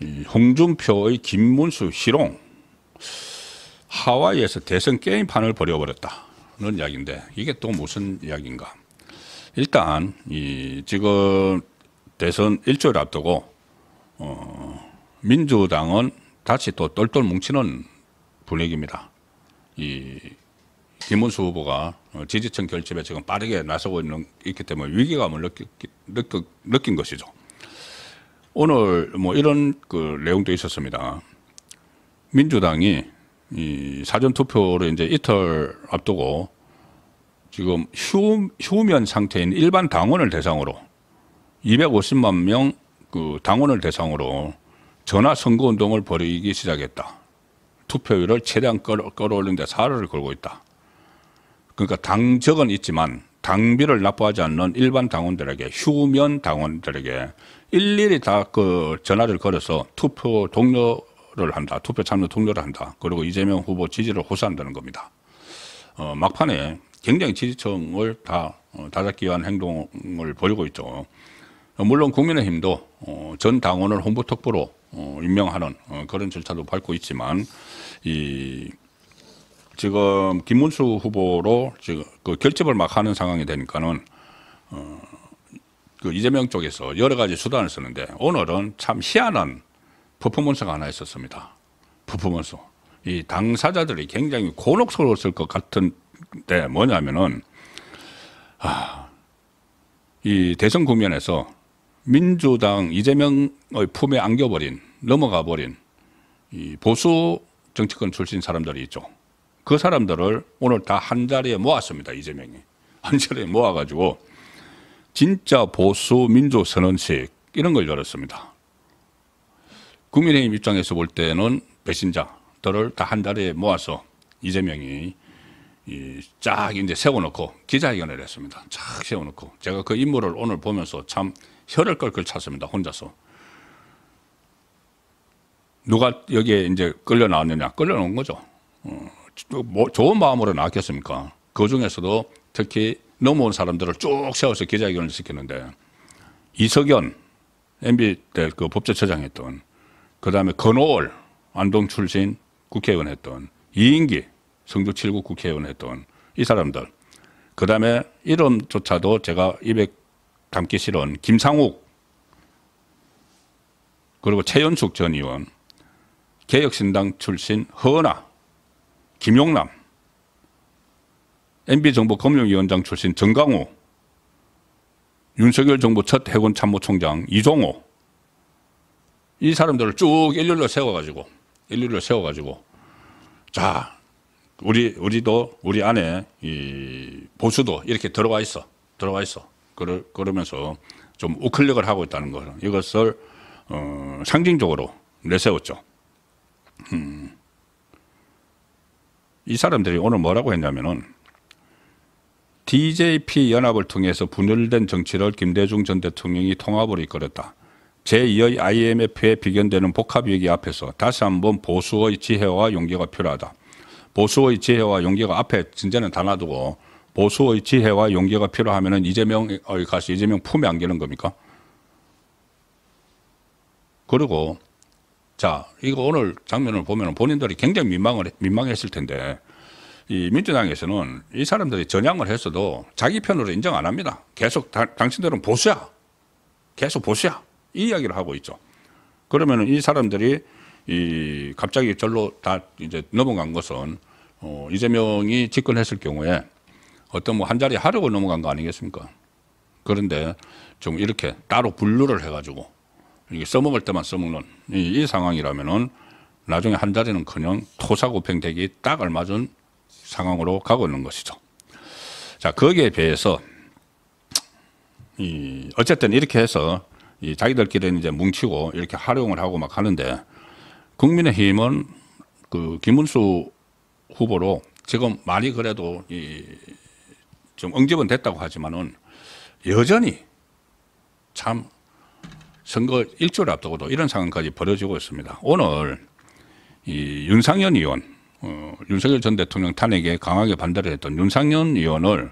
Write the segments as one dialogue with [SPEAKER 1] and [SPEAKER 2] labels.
[SPEAKER 1] 이 홍준표의 김문수 희롱, 하와이에서 대선 게임판을 벌여버렸다는 이야기인데 이게 또 무슨 이야기인가? 일단 지금 대선 일주일 앞두고 민주당은 다시 또 똘똘 뭉치는 분위기입니다. 이 김문수 후보가 지지층 결집에 지금 빠르게 나서고 있기 때문에 위기감을 느낀 것이죠. 오늘 뭐 이런 그 내용도 있었습니다. 민주당이 이 사전 투표를 이제 이틀 앞두고 지금 휴면 상태인 일반 당원을 대상으로 250만 명 그 당원을 대상으로 전화 선거 운동을 벌이기 시작했다. 투표율을 최대한 끌어올리는 데 사활을 걸고 있다. 그러니까 당적은 있지만 당비를 납부하지 않는 일반 당원들에게, 휴면 당원들에게 일일이 다 그 전화를 걸어서 투표 독려를 한다. 투표 참여 독려를 한다. 그리고 이재명 후보 지지를 호소한다는 겁니다. 막판에 굉장히 지지층을 다 다잡기 위한 행동을 벌이고 있죠. 물론 국민의힘도 전 당원을 홍보특보로 임명하는 그런 절차도 밟고 있지만 지금 김문수 후보로 지금 그 결집을 막 하는 상황이 되니까는 그 이재명 쪽에서 여러 가지 수단을 쓰는데 오늘은 참 희한한 퍼포먼스가 하나 있었습니다. 퍼포먼스. 이 당사자들이 굉장히 곤혹스러웠을 것 같은데 뭐냐면은 이 대선 국면에서 민주당 이재명의 품에 안겨버린, 넘어가 버린 이 보수 정치권 출신 사람들이 있죠. 그 사람들을 오늘 다 한 자리에 모았습니다. 이재명이. 한 자리에 모아가지고 진짜 보수 민주 선언식 이런 걸 열었습니다. 국민의힘 입장에서 볼 때는 배신자들을 다 한 자리에 모아서 이재명이 쫙 이제 세워놓고 기자회견을 했습니다. 쫙 세워놓고 제가 그 인물을 오늘 보면서 참 혀를 끌끌 찼습니다. 혼자서. 누가 여기에 이제 끌려 나왔느냐? 끌려 나온 거죠. 뭐 좋은 마음으로 나왔겠습니까? 그 중에서도 특히 넘어온 사람들을 쭉 세워서 기자회견을 시키는데 이석연 MB 때 그 법제처장 했던, 그 다음에 건호월 안동 출신 국회의원 했던, 이인기 성주 7구 국회의원 했던 이 사람들, 그 다음에 이름조차도 제가 입에 담기 싫은 김상욱, 그리고 최연숙 전 의원, 개혁신당 출신 허은하, 김용남, MB정부 금융위원장 출신 정강호, 윤석열 정부 첫 해군 참모총장 이종호, 이 사람들을 쭉 일렬로 세워가지고 자, 우리도 우리 안에 이 보수도 이렇게 들어와 있어. 그러면서 좀 우클릭을 하고 있다는 것, 이것을 상징적으로 내세웠죠. 이 사람들이 오늘 뭐라고 했냐면은 DJP 연합을 통해서 분열된 정치를 김대중 전 대통령이 통합으로 이끌었다. 제2의 IMF에 비견되는 복합위기 앞에서 다시 한번 보수의 지혜와 용기가 필요하다. 보수의 지혜와 용기가 앞에 진짜는 다 놔두고 보수의 지혜와 용기가 필요하면은 이재명의 가서 이재명 품에 안기는 겁니까? 그리고 자, 이거 오늘 장면을 보면 본인들이 굉장히 민망했을 텐데 이 민주당에서는 이 사람들이 전향을 했어도 자기 편으로 인정 안 합니다. 계속 당신들은 보수야. 계속 보수야. 이 이야기를 하고 있죠. 그러면은 이 사람들이 갑자기 절로 다 이제 넘어간 것은 이재명이 집권했을 경우에 어떤 뭐 한 자리 하려고 넘어간 거 아니겠습니까? 그런데 좀 이렇게 따로 분류를 해가지고 이게 써먹을 때만 써먹는 이 상황이라면은 나중에 한 자리는커녕 토사구팽되기 딱 알맞은 상황으로 가고 있는 것이죠. 자, 거기에 비해서 어쨌든 이렇게 해서 자기들끼리는 이제 뭉치고 이렇게 활용을 하고 막 하는데 국민의힘은 그 김문수 후보로 지금 많이 그래도 좀 응집은 됐다고 하지만은 여전히 참 선거 일주일 앞두고도 이런 상황까지 벌어지고 있습니다. 오늘 윤상현 의원, 윤석열 전 대통령 탄핵에 강하게 반대를 했던 윤상현 의원을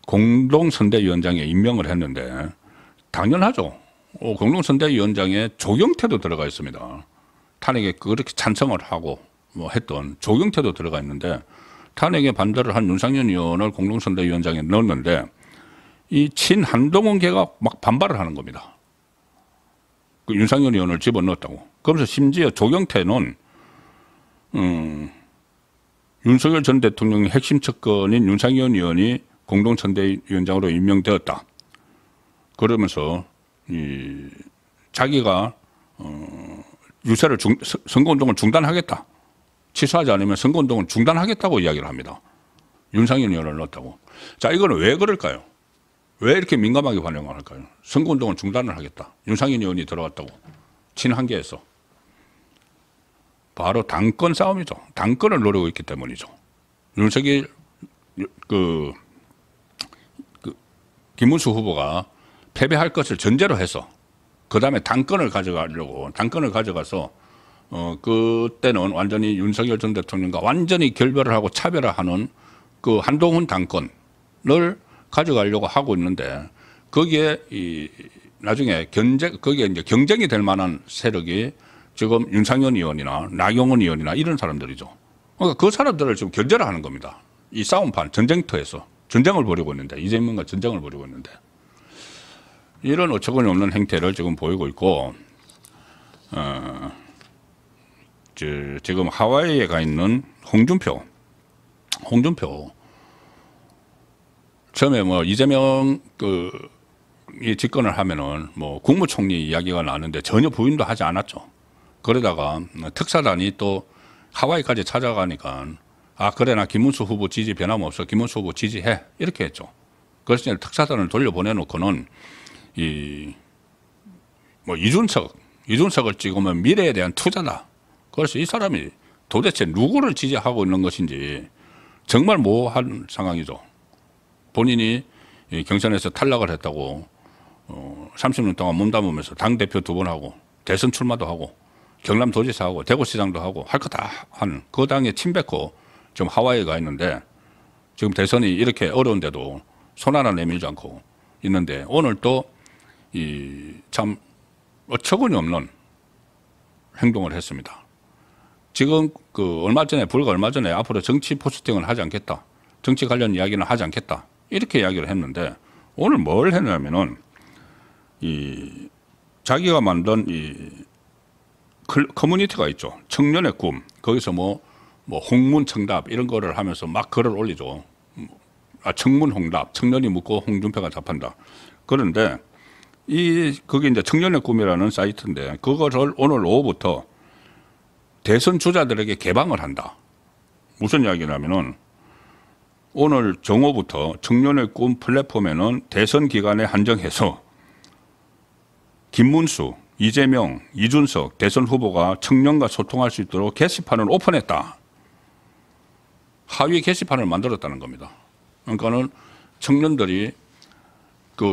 [SPEAKER 1] 공동선대위원장에 임명을 했는데 당연하죠. 공동선대위원장에 조경태도 들어가 있습니다. 탄핵에 그렇게 찬성을 하고 뭐 했던 조경태도 들어가 있는데 탄핵에 반대를 한 윤상현 의원을 공동선대위원장에 넣었는데 이 친한동훈 계가 막 반발을 하는 겁니다. 그 윤상현 의원을 집어넣었다고. 그러면서 심지어 조경태는 윤석열 전 대통령의 핵심 측근인 윤상현 의원이 공동선대위원장으로 임명되었다. 그러면서 자기가 유세를 선거운동을 중단하겠다. 취소하지 않으면 선거운동을 중단하겠다고 이야기를 합니다. 윤상현 의원을 넣었다고. 자, 이거는 왜 그럴까요? 왜 이렇게 민감하게 반응을 할까요? 선거운동을 중단을 하겠다. 윤상현 의원이 들어갔다고. 친한계에서. 바로 당권 싸움이죠. 당권을 노리고 있기 때문이죠. 윤석열 김문수 후보가 패배할 것을 전제로 해서 그 다음에 당권을 가져가서 그때는 완전히 윤석열 전 대통령과 완전히 결별을 하고 차별화하는 그 한동훈 당권을 가져가려고 하고 있는데 거기에 나중에 거기에 이제 경쟁이 될 만한 세력이 지금 윤상현 의원이나 나경원 의원이나 이런 사람들이죠. 그러니까 그 사람들을 지금 견제를 하는 겁니다. 이 싸움판 전쟁터에서 전쟁을 벌이고 있는데 이재명과 전쟁을 벌이고 있는데 이런 어처구니 없는 행태를 지금 보이고 있고 지금 하와이에 가 있는 홍준표 처음에 뭐 이재명 이 집권을 하면은 뭐 국무총리 이야기가 나왔는데 전혀 부인도 하지 않았죠. 그러다가 특사단이 또 하와이까지 찾아가니까 아 그래 나 김문수 후보 지지 변함없어 김문수 후보 지지해 이렇게 했죠. 그래서 특사단을 돌려보내놓고는 뭐 이준석을 찍으면 미래에 대한 투자다. 그래서 이 사람이 도대체 누구를 지지하고 있는 것인지 정말 모호한 상황이죠. 본인이 경선에서 탈락을 했다고 30년 동안 몸담으면서 당대표 2번 하고 대선 출마도 하고 경남도지사하고 대구시장도 하고 할 거 다 하는 그 당에 침뱉고 지금 하와이에 가 있는데 지금 대선이 이렇게 어려운데도 손 하나 내밀지 않고 있는데 오늘 또 참 어처구니 없는 행동을 했습니다. 지금 불과 얼마 전에 앞으로 정치 포스팅을 하지 않겠다. 정치 관련 이야기는 하지 않겠다. 이렇게 이야기를 했는데 오늘 뭘 했냐면은 자기가 만든 커뮤니티가 있죠. 청년의 꿈. 거기서 뭐 홍문청답 이런 거를 하면서 막 글을 올리죠. 청문홍답. 청년이 묻고 홍준표가 답한다. 그런데 그게 이제 청년의 꿈이라는 사이트인데 그것을 오늘 오후부터 대선 주자들에게 개방을 한다. 무슨 이야기냐면은 오늘 정오부터 청년의 꿈 플랫폼에는 대선 기간에 한정해서 김문수, 이재명, 이준석 대선 후보가 청년과 소통할 수 있도록 게시판을 오픈했다. 하위 게시판을 만들었다는 겁니다. 그러니까는 청년들이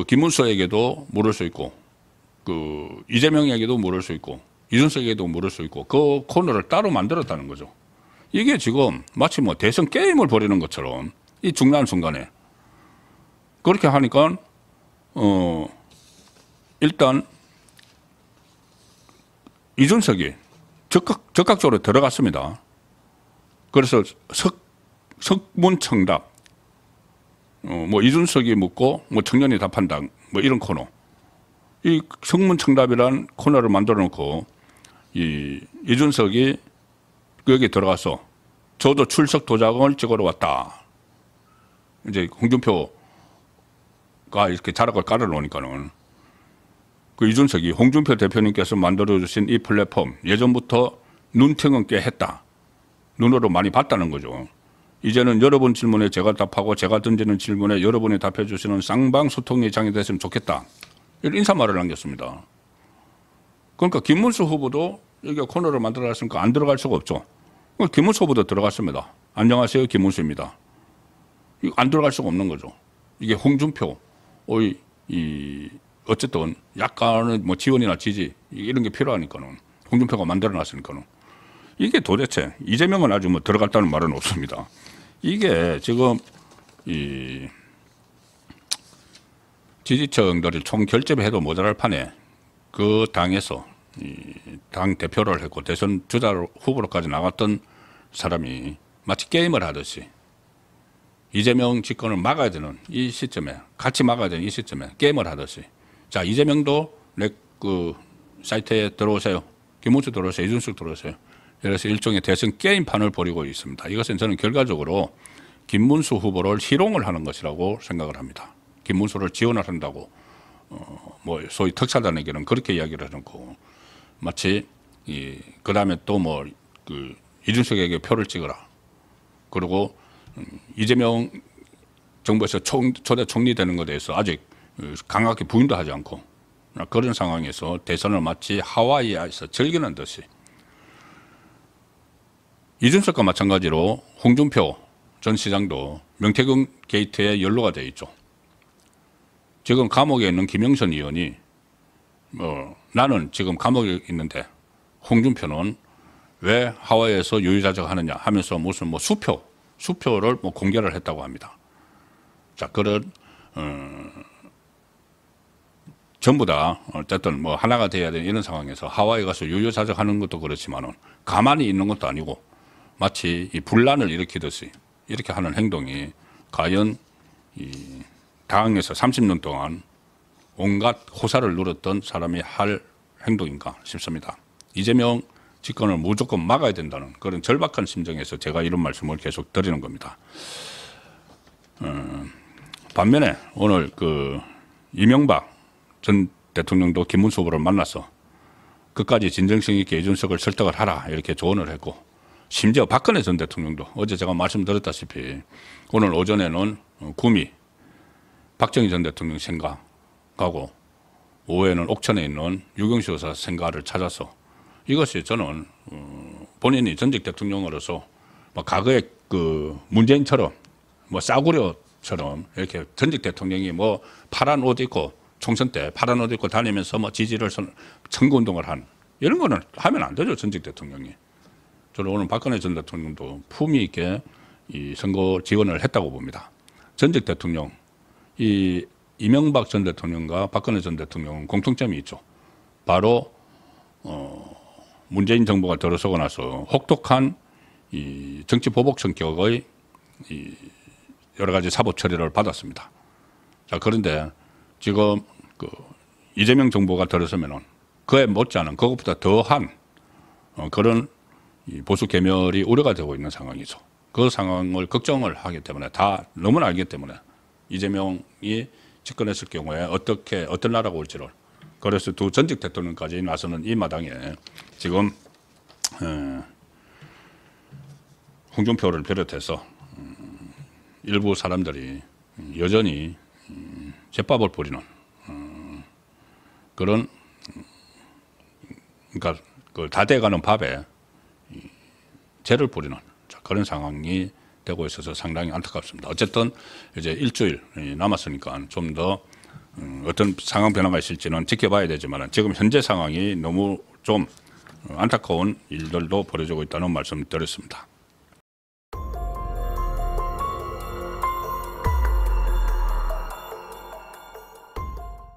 [SPEAKER 1] 김문수에게도 물을 수 있고 이재명에게도 물을 수 있고 이준석에게도 물을 수 있고 그 코너를 따로 만들었다는 거죠. 이게 지금 마치 뭐 대선 게임을 벌이는 것처럼 이 중요한 순간에 그렇게 하니까 일단 이준석이 적극적으로 들어갔습니다. 그래서 석문청답 뭐 이준석이 묻고 뭐 청년이 답한다 뭐 이런 코너 이 석문청답이란 코너를 만들어 놓고 이준석이 여기 들어가서 저도 출석 도장을 찍으러 왔다. 이제 홍준표가 이렇게 자락을 깔아 놓으니까는 그 이준석이 홍준표 대표님께서 만들어주신 이 플랫폼 예전부터 눈팅은 꽤 했다. 눈으로 많이 봤다는 거죠. 이제는 여러분 질문에 제가 답하고 제가 던지는 질문에 여러분이 답해 주시는 쌍방 소통의 장이 됐으면 좋겠다. 이런 인사말을 남겼습니다. 그러니까 김문수 후보도 여기 코너를 만들어놨으니까 안 들어갈 수가 없죠. 김문수 후보도 들어갔습니다. 안녕하세요 김문수입니다. 안 들어갈 수가 없는 거죠. 이게 홍준표 어쨌든 약간의 뭐 지원이나 지지 이런 게 필요하니까는 홍준표가 만들어놨으니까는 이게 도대체 이재명은 아주 뭐 들어갔다는 말은 없습니다. 이게 지금 지지층들을 총 결집해도 모자랄 판에 그 당에서 당 대표를 했고 대선 주자 후보로까지 나갔던 사람이 마치 게임을 하듯이 이재명 집권을 막아야 되는 이 시점에, 같이 막아야 되는 이 시점에 게임을 하듯이, 자, 이재명도 내 그 사이트에 들어오세요. 김문수 들어오세요. 이준석 들어오세요. 그래서 일종의 대선 게임판을 벌이고 있습니다. 이것은 저는 결과적으로 김문수 후보를 희롱을 하는 것이라고 생각을 합니다. 김문수를 지원을 한다고 뭐 소위 특사단에게는 그렇게 이야기를 해놓고 마치 그 다음에 또 뭐 그 이준석에게 표를 찍어라. 그리고 이재명 정부에서 초대 총리 되는 것에 대해서 아직 강하게 부인도 하지 않고 그런 상황에서 대선을 마치 하와이에서 즐기는 듯이, 이준석과 마찬가지로 홍준표 전 시장도 명태균 게이트에 연루가 되어 있죠. 지금 감옥에 있는 김영선 의원이 나는 지금 감옥에 있는데 홍준표는 왜 하와이에서 유유자적하느냐 하면서 무슨 뭐 수표를 뭐 공개를 했다고 합니다. 자, 그런 전부 다 어쨌든 뭐 하나가 돼야 되는 이런 상황에서 하와이 가서 유유자적하는 것도 그렇지만은 가만히 있는 것도 아니고 마치 이 분란을 일으키듯이 이렇게 하는 행동이 과연 이 당에서 30년 동안 온갖 호사를 누렸던 사람이 할 행동인가 싶습니다. 이재명 집권을 무조건 막아야 된다는 그런 절박한 심정에서 제가 이런 말씀을 계속 드리는 겁니다. 반면에 오늘 그 이명박 전 대통령도 김문수 후보를 만나서 끝까지 진정성 있게 이준석을 설득을 하라 이렇게 조언을 했고, 심지어 박근혜 전 대통령도 어제 제가 말씀드렸다시피 오늘 오전에는 구미 박정희 전 대통령 생가가고 오후에는 옥천에 있는 유경수 여사 생가를 찾아서, 이것이 저는 본인이 전직 대통령으로서 과거에 그 문재인처럼 뭐 싸구려처럼 이렇게 전직 대통령이 뭐 파란 옷 입고 총선 때 파란 옷 입고 다니면서 뭐 지지를 선거운동을 한 이런 거는 하면 안 되죠. 전직 대통령이. 저는 오늘 박근혜 전 대통령도 품위 있게 이 선거 지원을 했다고 봅니다. 전직 대통령, 이 이명박 전 대통령과 박근혜 전 대통령은 공통점이 있죠. 바로 문재인 정부가 들어서고 나서 혹독한 이 정치 보복 성격의 이 여러 가지 사법 처리를 받았습니다. 자, 그런데 지금 그 이재명 정부가 들어서면은 그에 못지않은 그것보다 더한 그런 이 보수 괴멸이 우려가 되고 있는 상황이죠. 그 상황을 걱정을 하기 때문에 다 너무나 알기 때문에 이재명이 집권했을 경우에 어떤 나라가 올지를, 그래서 두 전직 대통령까지 나서는 이 마당에 지금 홍준표를 비롯해서 일부 사람들이 여전히 제밥을 부리는 그런, 그러니까 그 다 돼가는 밥에 재를 뿌리는 그런 상황이 되고 있어서 상당히 안타깝습니다. 어쨌든 이제 일주일 남았으니까 좀 더 어떤 상황 변화가 있을지는 지켜봐야 되지만 지금 현재 상황이 너무 좀 안타까운 일들도 벌어지고 있다는 말씀 드렸습니다.